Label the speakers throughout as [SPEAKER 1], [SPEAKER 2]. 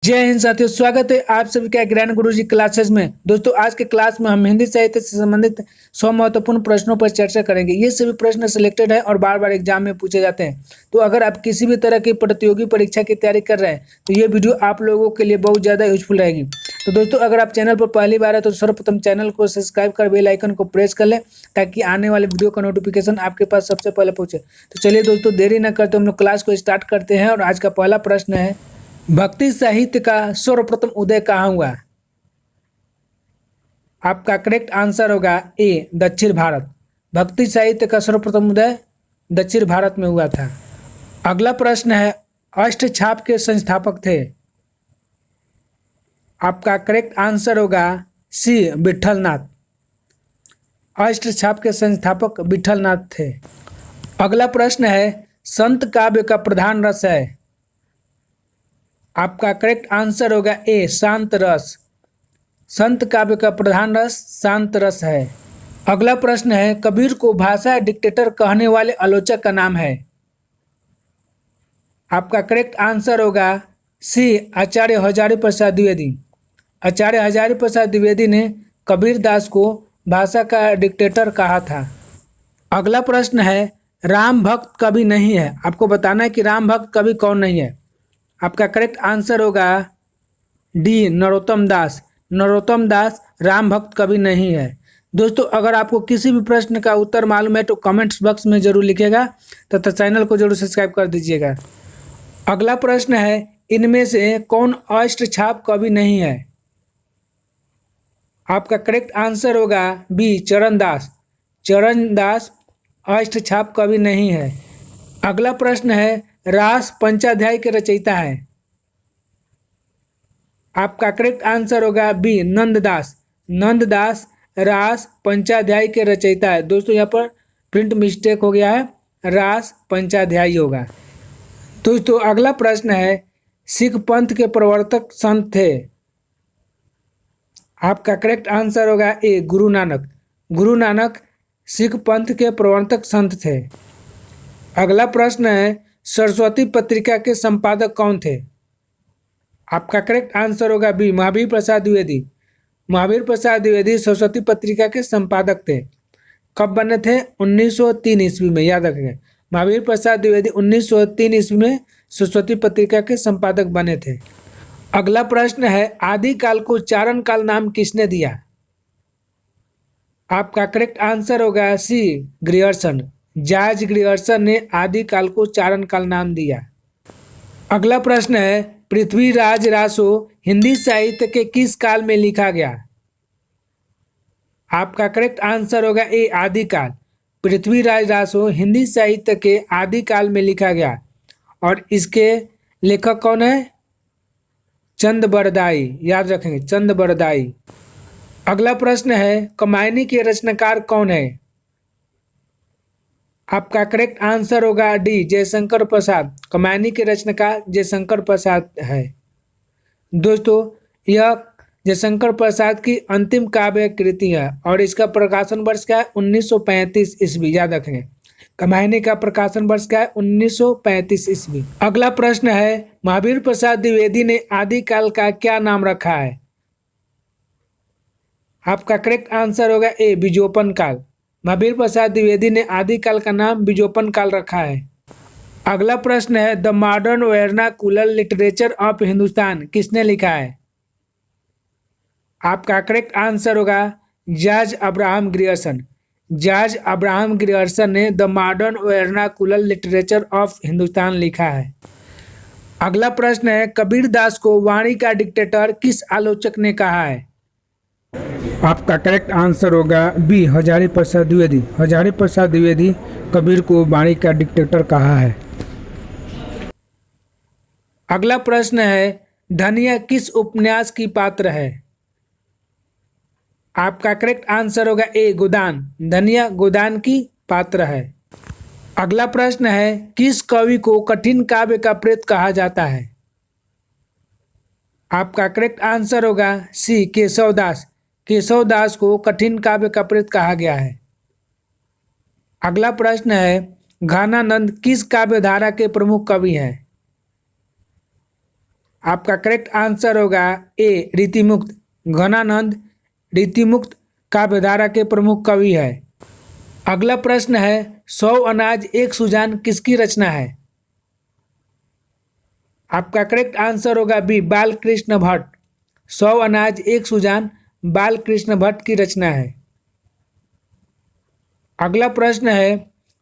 [SPEAKER 1] जय हिंद साथियों, स्वागत है आप सभी का ज्ञान गुरु जी क्लासेस में। दोस्तों, आज के क्लास में हम हिंदी साहित्य से संबंधित 100 महत्वपूर्ण प्रश्नों पर चर्चा करेंगे। ये सभी प्रश्न सिलेक्टेड है और बार बार एग्जाम में पूछे जाते हैं। तो अगर आप किसी भी तरह की प्रतियोगी परीक्षा की तैयारी कर रहे हैं तो ये वीडियो आप लोगों के लिए बहुत ज़्यादा यूजफुल रहेगी। तो दोस्तों, अगर आप चैनल पर पहली बार है तो सर्वप्रथम चैनल को सब्सक्राइब कर बेल आइकन को प्रेस कर लें ताकि आने वाले वीडियो का नोटिफिकेशन आपके पास सबसे पहले पहुंचे। तो चलिए दोस्तों, देरी न करते हम लोग क्लास को स्टार्ट करते हैं। और आज का पहला प्रश्न है, भक्ति साहित्य का सर्वप्रथम उदय कहाँ हुआ? आपका करेक्ट आंसर होगा ए, दक्षिण भारत। भक्ति साहित्य का सर्वप्रथम उदय दक्षिण भारत में हुआ था। अगला प्रश्न है, अष्टछाप के संस्थापक थे? आपका करेक्ट आंसर होगा सी, विठलनाथ। अष्टछाप के संस्थापक विठलनाथ थे। अगला प्रश्न है, संत काव्य का प्रधान रस है? आपका करेक्ट आंसर होगा ए, शांत रस। संत काव्य का प्रधान रस शांत रस है। अगला प्रश्न है, कबीर को भाषा डिक्टेटर कहने वाले आलोचक का नाम है? आपका करेक्ट आंसर होगा सी, आचार्य हजारी प्रसाद द्विवेदी। आचार्य हजारी प्रसाद द्विवेदी ने कबीर दास को भाषा का डिक्टेटर कहा था। अगला प्रश्न है, राम भक्त कवि नहीं है? आपको बताना है कि राम भक्त कवि कौन नहीं है। आपका करेक्ट आंसर होगा डी, नरोत्तम दास। नरोत्तम दास राम भक्त कवि नहीं है। दोस्तों, अगर आपको किसी भी प्रश्न का उत्तर मालूम है तो कमेंट्स बॉक्स में जरूर लिखिएगा तथा चैनल को जरूर सब्सक्राइब कर दीजिएगा। अगला प्रश्न है, इनमें से कौन अष्टछाप कवि नहीं है? आपका करेक्ट आंसर होगा बी, चरण दास। चरण दास अष्टछाप कवि नहीं है। अगला प्रश्न है, रास पंचाध्याय के रचयिता है? आपका करेक्ट आंसर होगा बी, नंददास। नंददास रास पंचाध्याय के रचयिता है। दोस्तों, यहाँ पर प्रिंट मिस्टेक हो गया है, रास पंचाध्यायी होगा। दोस्तों, अगला प्रश्न है, सिख पंथ के प्रवर्तक संत थे? आपका करेक्ट आंसर होगा ए, गुरु नानक। गुरु नानक सिख पंथ के प्रवर्तक संत थे। अगला प्रश्न है, सरस्वती पत्रिका के संपादक कौन थे? आपका करेक्ट आंसर होगा बी, महावीर प्रसाद द्विवेदी। महावीर प्रसाद द्विवेदी सरस्वती पत्रिका के संपादक थे। कब बने थे? 1903 ईस्वी में, याद रखेंगे। महावीर प्रसाद द्विवेदी 1903 ईस्वी में सरस्वती पत्रिका के संपादक बने थे। अगला प्रश्न है, आदिकाल को चारण काल नाम किसने दिया? आपका करेक्ट आंसर होगा सी, ग्रियर्सन। जॉर्ज ग्रियर्सन ने आदिकाल को चारण काल नाम दिया। अगला प्रश्न है, पृथ्वीराज रासो हिंदी साहित्य के किस काल में लिखा गया? आपका करेक्ट आंसर होगा ए, आदिकाल। पृथ्वीराज रासो हिंदी साहित्य के आदिकाल में लिखा गया। और इसके लेखक कौन है? चंद बरदाई, याद रखेंगे, चंद बरदाई। अगला प्रश्न है, कमायनी के रचनाकार कौन है? आपका करेक्ट आंसर होगा डी, जयशंकर प्रसाद। कमायनी के रचनाकार जयशंकर प्रसाद है। दोस्तों, यह जयशंकर प्रसाद की अंतिम काव्य कृति है और इसका प्रकाशन वर्ष क्या है? 1935 ईस्वी, याद रखेंगे। कमायनी का प्रकाशन वर्ष क्या है? 1935 ईस्वी। अगला प्रश्न है, महावीर प्रसाद द्विवेदी ने आदिकाल का क्या नाम रखा है? आपका करेक्ट आंसर होगा ए, बीजोपन काल। महावीर प्रसाद द्विवेदी ने आदिकाल का नाम बीजोपन काल रखा है। अगला प्रश्न है, the modern vernacular literature of Hindustan किसने लिखा है? आपका करेक्ट आंसर होगा George Abraham Grierson. George Abraham Grierson ने the modern vernacular literature of Hindustan लिखा है। अगला प्रश्न है, कबीर दास को वाणी का डिक्टेटर किस आलोचक ने कहा है? आपका करेक्ट आंसर होगा बी, हजारी प्रसाद द्विवेदी। हजारी प्रसाद द्विवेदी कबीर को वाणी का डिक्टेटर कहा है। अगला प्रश्न है, धनिया किस उपन्यास की पात्र है? आपका करेक्ट आंसर होगा ए, गोदान। धनिया गोदान की पात्र है। अगला प्रश्न है, किस कवि को कठिन काव्य का प्रेत कहा जाता है? आपका करेक्ट आंसर होगा सी, केशव दास। केशव दास को कठिन काव्य का प्रेत कहा गया है। अगला प्रश्न है, घनानंद किस काव्य धारा के प्रमुख कवि हैं? आपका करेक्ट आंसर होगा ए रीतिमुक्त। घनानंद रीतिमुक्त काव्यधारा के प्रमुख कवि है। अगला प्रश्न है 100 अनाज एक सुजान किसकी रचना है? आपका करेक्ट आंसर होगा बी बाल कृष्ण भट्ट। 100 अनाज एक सुजान बाल कृष्ण भट्ट की रचना है। अगला प्रश्न है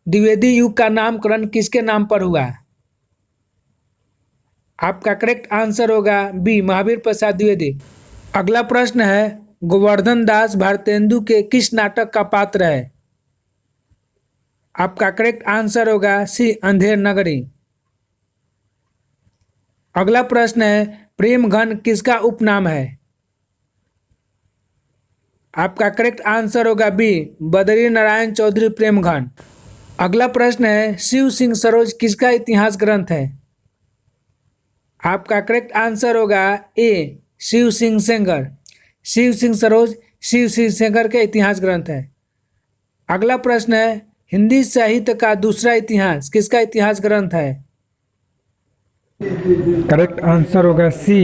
[SPEAKER 1] द्विवेदी युग का नामकरण किसके नाम पर हुआ? आपका करेक्ट आंसर होगा बी महावीर प्रसाद द्विवेदी। अगला प्रश्न है गोवर्धन दास भारतेंदु के किस नाटक का पात्र है? आपका करेक्ट आंसर होगा सी अंधेर नगरी। अगला प्रश्न है प्रेम घन किसका उपनाम है? आपका करेक्ट आंसर होगा बी बद्री नारायण चौधरी प्रेम घन। अगला प्रश्न है शिव सिंह सरोज किसका इतिहास ग्रंथ है? आपका करेक्ट आंसर होगा ए शिव सिंह सेंगर। शिव सिंह सरोज शिव सिंह सेंगर के इतिहास ग्रंथ है। अगला प्रश्न है हिंदी साहित्य का दूसरा इतिहास किसका इतिहास ग्रंथ है?
[SPEAKER 2] करेक्ट आंसर होगा सी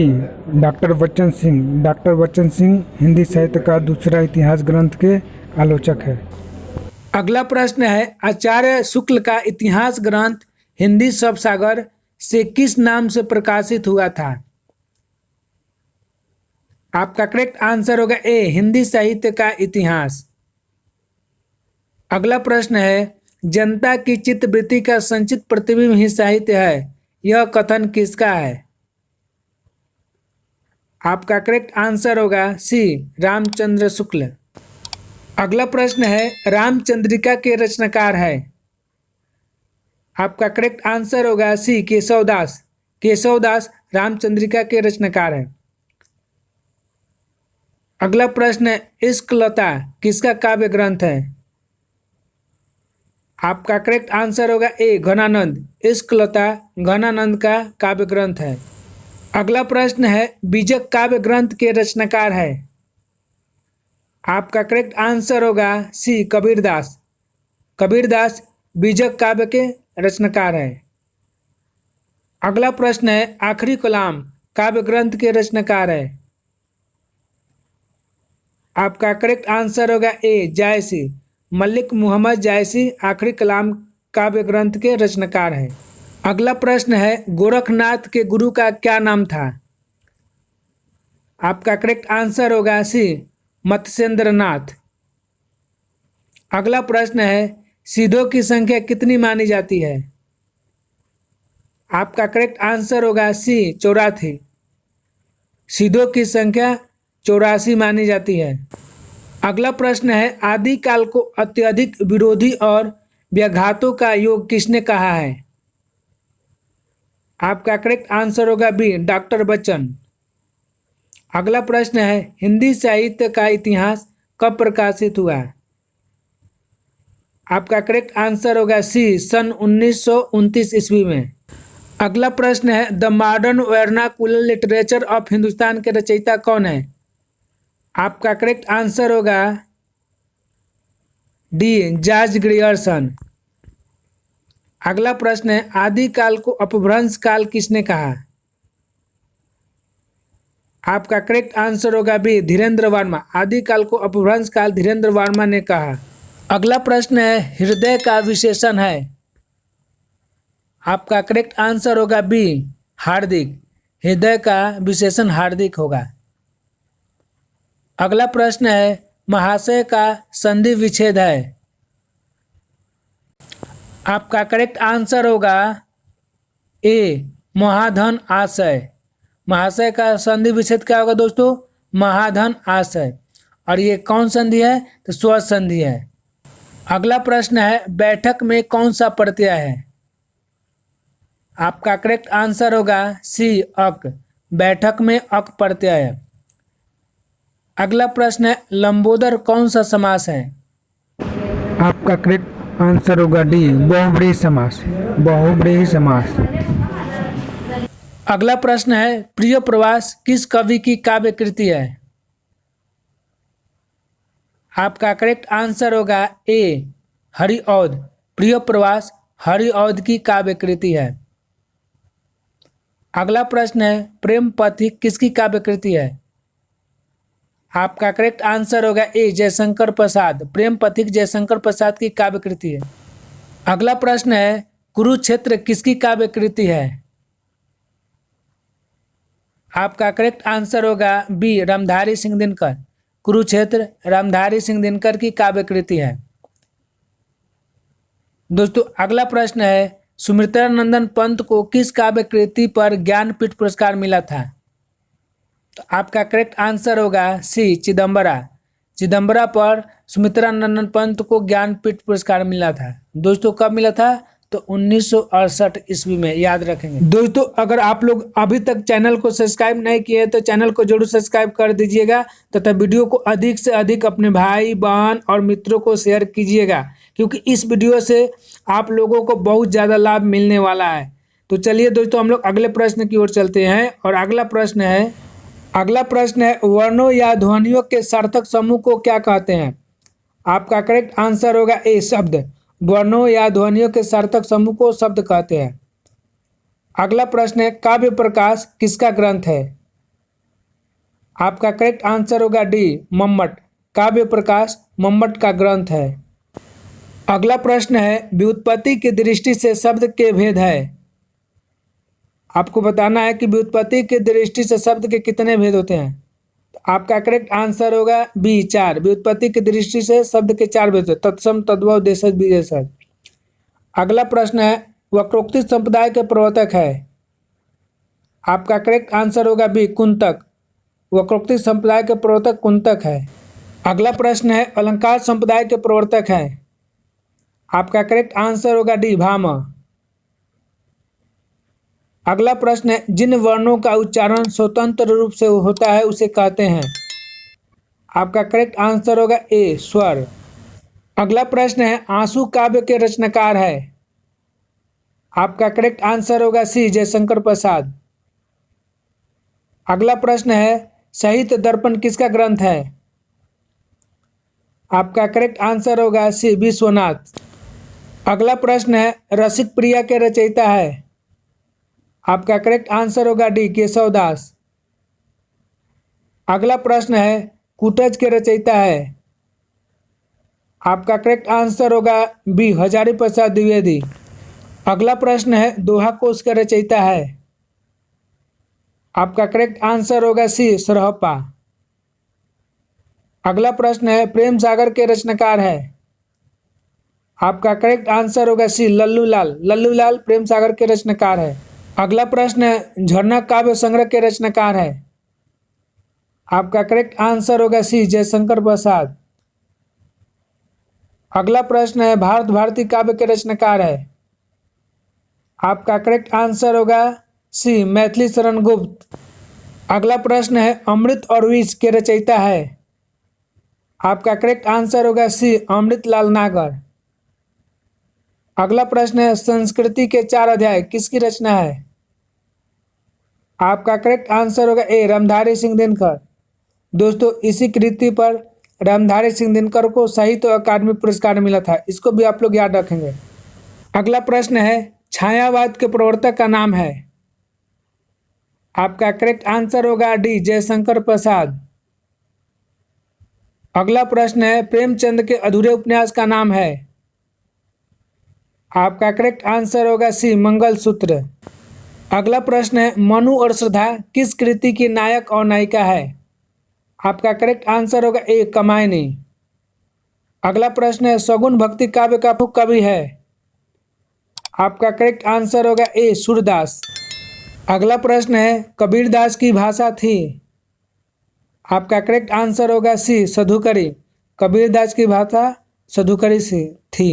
[SPEAKER 2] डॉक्टर बच्चन सिंह। डॉक्टर बच्चन सिंह हिंदी साहित्य का दूसरा इतिहास ग्रंथ के आलोचक है।
[SPEAKER 1] अगला प्रश्न है आचार्य शुक्ल का इतिहास ग्रंथ हिंदी शब्दसागर से किस नाम से प्रकाशित हुआ था? आपका करेक्ट आंसर होगा ए हिंदी साहित्य का इतिहास। अगला प्रश्न है जनता की चित्तवृत्ति का संचित प्रतिबिंब ही साहित्य है, यह कथन किसका है? आपका करेक्ट आंसर होगा सी रामचंद्र शुक्ल। अगला प्रश्न है रामचंद्रिका के रचनाकार है? आपका करेक्ट आंसर होगा सी केशवदास। केशवदास रामचंद्रिका के रचनाकार है। अगला प्रश्न है इश्कलता किसका काव्य ग्रंथ है? आपका करेक्ट आंसर होगा ए घनानंद। इश्कलता घनानंद का काव्य ग्रंथ है। अगला प्रश्न है बीजक काव्य ग्रंथ के रचनाकार है? आपका करेक्ट आंसर होगा सी कबीरदास। कबीरदास बीजक काव्य के रचनाकार है। अगला प्रश्न है आखिरी कलाम काव्य ग्रंथ के रचनाकार है? आपका करेक्ट आंसर होगा ए जायसी। मलिक मोहम्मद जायसी आखिरी कलाम काव्य ग्रंथ के रचनाकार हैं। अगला प्रश्न है गोरखनाथ के गुरु का क्या नाम था? आपका करेक्ट आंसर होगा सी मत्स्येंद्र नाथ। अगला प्रश्न है सीधों की संख्या कितनी मानी जाती है? आपका करेक्ट आंसर होगा सी 84। सीधों की संख्या 84 मानी जाती है। अगला प्रश्न है आदिकाल को अत्यधिक विरोधी और व्याघातों का योग किसने कहा है? आपका करेक्ट आंसर होगा बी डॉक्टर बच्चन। अगला प्रश्न है हिंदी साहित्य का इतिहास कब प्रकाशित हुआ? आपका करेक्ट आंसर होगा सी सन 1929 ईस्वी में। अगला प्रश्न है the modern vernacular literature of Hindustan के रचयिता कौन है? आपका करेक्ट आंसर होगा डी जॉर्ज ग्रियर्सन। अगला प्रश्न है आदिकाल को अपभ्रंश काल किसने कहा? आपका करेक्ट आंसर होगा बी धीरेन्द्र वर्मा। आदिकाल को अपभ्रंश काल धीरेन्द्र वर्मा ने कहा। अगला प्रश्न है हृदय का विशेषण है? आपका करेक्ट आंसर होगा बी हार्दिक। हृदय का विशेषण हार्दिक होगा। अगला प्रश्न है महाशय का संधि विच्छेद है? आपका करेक्ट आंसर होगा ए महाधन आशय। महाशय का संधि विच्छेद क्या होगा दोस्तों? महाधन आशय। और ये कौन संधि है? तो स्व संधि है। अगला प्रश्न है बैठक में कौन सा प्रत्यय है? आपका करेक्ट आंसर होगा सी अक। बैठक में अक प्रत्यय है। अगला प्रश्न है लंबोदर कौन सा समास है?
[SPEAKER 2] आपका करेक्ट आंसर होगा डी बहुब्रीहि समास। बहुब्रीहि समास।
[SPEAKER 1] अगला प्रश्न है प्रिय प्रवास किस कवि की काव्य कृति है? आपका करेक्ट आंसर होगा ए हरिऔध। प्रिय प्रवास हरिऔध की काव्य कृति है। अगला प्रश्न है प्रेम पथिक किसकी काव्य कृति है? आपका करेक्ट आंसर होगा ए जयशंकर प्रसाद। प्रेम पथिक जयशंकर प्रसाद की काव्य कृति है। अगला प्रश्न है कुरुक्षेत्र किसकी काव्य कृति है? आपका करेक्ट आंसर होगा बी रामधारी सिंह दिनकर। कुरुक्षेत्र रामधारी सिंह दिनकर की काव्य कृति है। दोस्तों अगला प्रश्न है सुमित्रा नंदन पंत को किस काव्य कृति पर ज्ञानपीठ पुरस्कार मिला था? तो आपका करेक्ट आंसर होगा सी चिदम्बरा। चिदम्बरा पर सुमित्रा नंदन पंत को ज्ञानपीठ पुरस्कार मिला था। दोस्तों कब मिला था? तो 1968 ईस्वी में, याद रखेंगे। दोस्तों अगर आप लोग अभी तक चैनल को सब्सक्राइब नहीं किए तो चैनल को जरूर सब्सक्राइब कर दीजिएगा तथा वीडियो को अधिक से अधिक अपने भाई बहन और मित्रों को शेयर कीजिएगा, क्योंकि इस वीडियो से आप लोगों को बहुत ज़्यादा लाभ मिलने वाला है। तो चलिए दोस्तों हम लोग अगले प्रश्न की ओर चलते हैं और अगला प्रश्न है वर्णों या ध्वनियों के सार्थक समूह को क्या कहते हैं? आपका करेक्ट आंसर होगा ए शब्द। वर्णों या ध्वनियों के सार्थक समूह को शब्द कहते हैं। अगला प्रश्न है काव्य प्रकाश किसका ग्रंथ है? आपका करेक्ट आंसर होगा डी मम्मट। काव्य प्रकाश मम्मट का ग्रंथ है। अगला प्रश्न है व्युत्पत्ति की दृष्टि से शब्द के भेद है। आपको बताना है कि व्युत्पत्ति की दृष्टि से शब्द के कितने भेद होते हैं। तो आपका करेक्ट आंसर होगा बी 4। व्युत्पत्ति की दृष्टि से शब्द के 4 भेद होते हैं, तत्सम तद्भव देशज विदेशज। अगला प्रश्न है वक्रोक्ति संप्रदाय के प्रवर्तक है। आपका करेक्ट आंसर होगा बी कुंतक। वक्रोक्ति संप्रदाय के प्रवर्तक कुंतक है। अगला प्रश्न है अलंकार संप्रदाय के प्रवर्तक है। आपका करेक्ट आंसर होगा डी भामा। अगला प्रश्न है जिन वर्णों का उच्चारण स्वतंत्र रूप से होता है उसे कहते हैं। आपका करेक्ट आंसर होगा ए स्वर। अगला प्रश्न है आंसू काव्य के रचनाकार है। आपका करेक्ट आंसर होगा सी जयशंकर प्रसाद। अगला प्रश्न है साहित्य दर्पण किसका ग्रंथ है? आपका करेक्ट आंसर होगा सी विश्वनाथ। अगला प्रश्न है रसिक प्रिया के रचयिता है। आपका करेक्ट आंसर होगा डी केशवदास। अगला प्रश्न है कुटज के रचयिता है। आपका करेक्ट आंसर होगा बी हजारी प्रसाद द्विवेदी। अगला प्रश्न है दोहा कोश के रचयिता है। आपका करेक्ट आंसर होगा सी सरहप्पा। अगला प्रश्न है प्रेम सागर के रचनाकार है। आपका करेक्ट आंसर होगा सी लल्लू लाल। लल्लू लाल प्रेम सागर के रचनाकार है। अगला प्रश्न है झरना काव्य संग्रह के रचनाकार है। आपका करेक्ट आंसर होगा सी जयशंकर प्रसाद। अगला प्रश्न है भारत भारती काव्य के रचनाकार है। आपका करेक्ट आंसर होगा सी मैथिली शरण गुप्त। अगला प्रश्न है अमृत और विष के रचयिता है। आपका करेक्ट आंसर होगा सी अमृत लाल नागर। अगला प्रश्न है संस्कृति के 4 अध्याय किसकी रचना है? आपका करेक्ट आंसर होगा ए रामधारी सिंह दिनकर। दोस्तों इसी कृति पर रामधारी सिंह दिनकर को साहित्य अकादमी पुरस्कार मिला था, इसको भी आप लोग याद रखेंगे। अगला प्रश्न है छायावाद के प्रवर्तक का नाम है। आपका करेक्ट आंसर होगा डी जयशंकर प्रसाद। अगला प्रश्न है प्रेमचंद के अधूरे उपन्यास का नाम है। आपका करेक्ट आंसर होगा सी मंगलसूत्र। अगला प्रश्न है मनु और श्रद्धा किस कृति की नायक और नायिका है? आपका करेक्ट आंसर होगा ए कमायनी। अगला प्रश्न है सगुन भक्ति काव्य का प्रमुख कवि है। आपका करेक्ट आंसर होगा ए सूरदास। अगला प्रश्न है कबीरदास की भाषा थी। आपका करेक्ट आंसर होगा सी सधुकरी। कबीरदास की भाषा सधुकरी से थी।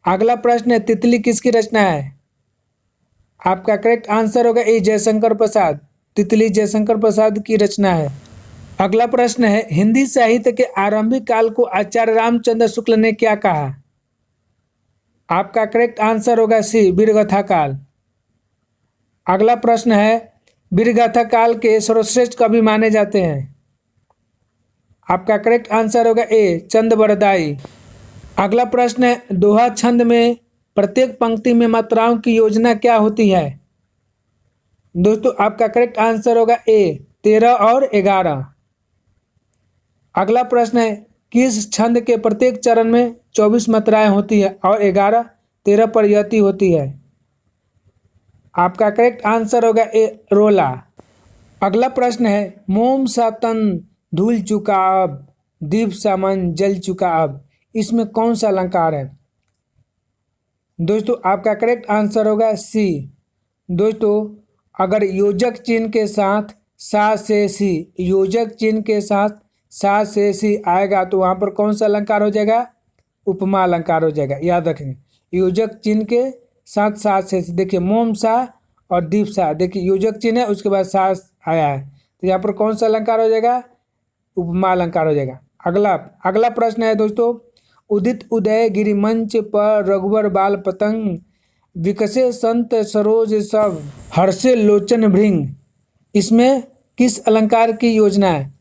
[SPEAKER 1] अगला प्रश्न है तितली किसकी रचना है? आपका करेक्ट आंसर होगा ए जयशंकर प्रसाद। तितली जयशंकर प्रसाद की रचना है। अगला प्रश्न है हिंदी साहित्य के आरंभिक काल को आचार्य रामचंद्र शुक्ल ने क्या कहा? आपका करेक्ट आंसर होगा सी वीरगाथा काल। अगला प्रश्न है वीरगाथा काल के सर्वश्रेष्ठ कवि माने जाते हैं। आपका करेक्ट आंसर होगा ए चंद बरदाई। अगला प्रश्न है दोहा छंद में प्रत्येक पंक्ति में मात्राओं की योजना क्या होती है? दोस्तों आपका करेक्ट आंसर होगा ए 13 और 11। अगला प्रश्न है किस छंद के प्रत्येक चरण में 24 मात्राएं होती है और 13 प्रयति होती है। आपका करेक्ट आंसर होगा ए रोला। अगला प्रश्न है मोम सा तन धुल चुका अब दीप सा मन जल चुका अब, इसमें कौन सा अलंकार है। दोस्तों आपका करेक्ट आंसर होगा सी। दोस्तों अगर योजक चिन्ह के साथ सा से सी, योजक चिन्ह के साथ सा से सी आएगा तो वहाँ पर कौन सा अलंकार हो जाएगा, उपमा अलंकार हो जाएगा। याद रखेंगे योजक चिन्ह के साथ सा से सी, देखिए मोम सा और दीप सा, देखिए योजक चिन्ह है उसके बाद सा आया है तो यहाँ पर कौन सा अलंकार हो जाएगा, उपमा अलंकार हो जाएगा। अगला प्रश्न है दोस्तों उदित उदय गिरि मंच पर रघुवर बाल पतंग विकसे संत सरोज सब हर्षे लोचन भृंग, इसमें किस अलंकार की योजना है।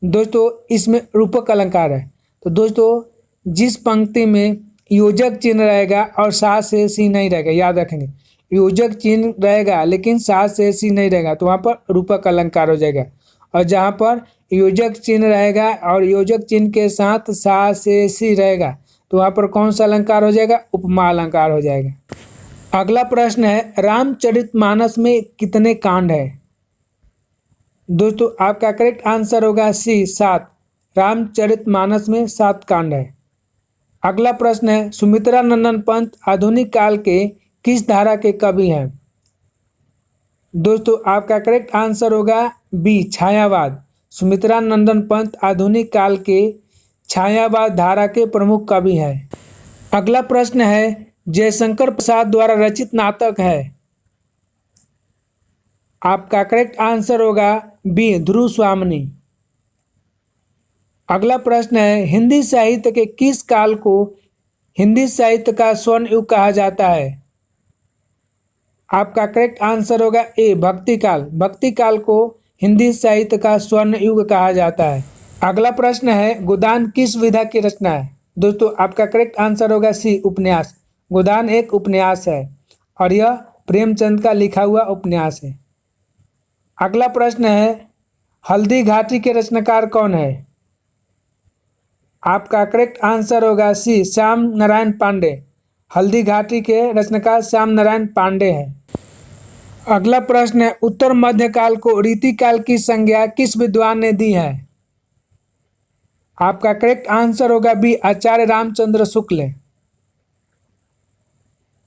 [SPEAKER 1] दोस्तों इसमें रूपक अलंकार है। तो दोस्तों जिस पंक्ति में योजक चिन्ह रहेगा और सा से सी नहीं रहेगा, याद रखेंगे योजक चिन्ह रहेगा लेकिन सा से सी नहीं रहेगा तो वहाँ पर रूपक अलंकार हो जाएगा। और जहाँ पर योजक चिन्ह रहेगा और योजक चिन्ह के साथ सा से सी रहेगा तो वहाँ पर कौन सा अलंकार हो जाएगा, उपमा अलंकार हो जाएगा। अगला प्रश्न है रामचरितमानस में कितने कांड है। दोस्तों आपका करेक्ट आंसर होगा सी 7। रामचरितमानस में 7 कांड है। अगला प्रश्न है सुमित्रा नंदन पंत आधुनिक काल के किस धारा के कवि हैं। दोस्तों आपका करेक्ट आंसर होगा बी छायावाद। सुमित्रा नंदन पंत आधुनिक काल के छायावाद धारा के प्रमुख कवि हैं। अगला प्रश्न है जयशंकर प्रसाद द्वारा रचित नाटक है। आपका करेक्ट आंसर होगा बी ध्रुव स्वामिनी। अगला प्रश्न है हिंदी साहित्य के किस काल को हिंदी साहित्य का स्वर्ण युग कहा जाता है। आपका करेक्ट आंसर होगा ए भक्ति काल। भक्ति काल को हिंदी साहित्य का स्वर्ण युग कहा जाता है। अगला प्रश्न है गोदान किस विधा की रचना है। दोस्तों आपका करेक्ट आंसर होगा सी उपन्यास। गोदान एक उपन्यास है और यह प्रेमचंद का लिखा हुआ उपन्यास है। अगला प्रश्न है हल्दी घाटी के रचनाकार कौन है। आपका करेक्ट आंसर होगा सी श्याम नारायण पांडे। हल्दी घाटी के रचनाकार श्याम नारायण पांडे हैं। अगला प्रश्न है उत्तर मध्यकाल को रीतिकाल की संज्ञा किस विद्वान ने दी है। आपका करेक्ट आंसर होगा बी आचार्य रामचंद्र शुक्ल।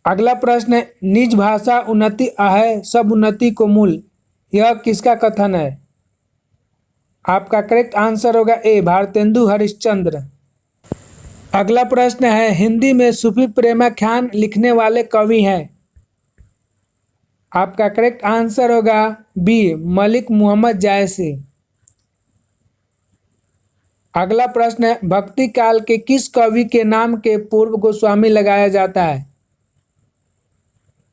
[SPEAKER 1] अगला प्रश्न है निज भाषा उन्नति आहे सब उन्नति को मूल, यह किसका कथन है। आपका करेक्ट आंसर होगा ए भारतेंदु हरिश्चंद्र। अगला प्रश्न है हिंदी में सूफी प्रेमाख्यान लिखने वाले कवि हैं। आपका करेक्ट आंसर होगा बी मलिक मोहम्मद जायसी। अगला प्रश्न है भक्ति काल के किस कवि के नाम के पूर्व गोस्वामी लगाया जाता है।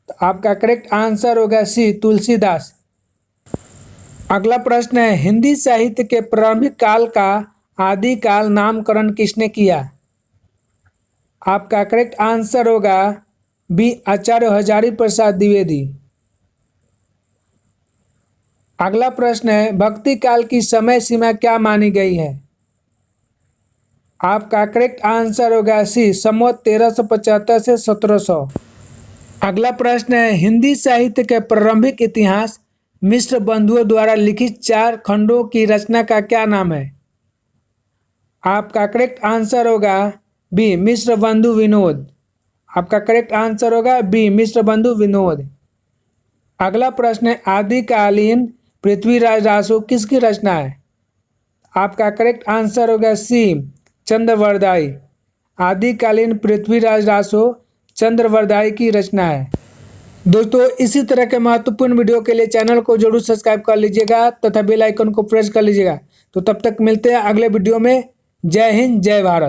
[SPEAKER 1] तो आपका करेक्ट आंसर होगा सी तुलसीदास। अगला प्रश्न है हिंदी साहित्य के प्रारंभिक काल का आदिकाल नामकरण किसने किया। आपका करेक्ट आंसर होगा बी आचार्य हजारी प्रसाद द्विवेदी। अगला प्रश्न है भक्ति काल की समय सीमा क्या मानी गई है। आपका करेक्ट आंसर होगा सी संवत 1375 से 1700। अगला प्रश्न है हिंदी साहित्य के प्रारंभिक इतिहास मिश्र बंधुओं द्वारा लिखित 4 खंडों की रचना का क्या नाम है। आपका करेक्ट आंसर होगा बी मिश्र बंधु विनोद। आपका करेक्ट आंसर होगा बी मिश्र बंधु विनोद। अगला प्रश्न है आदिकालीन पृथ्वीराज रासो किसकी रचना है। आपका करेक्ट आंसर होगा सी चंद्रवरदाई। आदिकालीन पृथ्वीराज रासो चंद्रवरदाई की रचना है। दोस्तों इसी तरह के महत्वपूर्ण वीडियो के लिए चैनल को जरूर सब्सक्राइब कर लीजिएगा तथा बेल आइकन को प्रेस कर लीजिएगा। तो तब तक मिलते हैं अगले वीडियो में। जय हिंद जय भारत।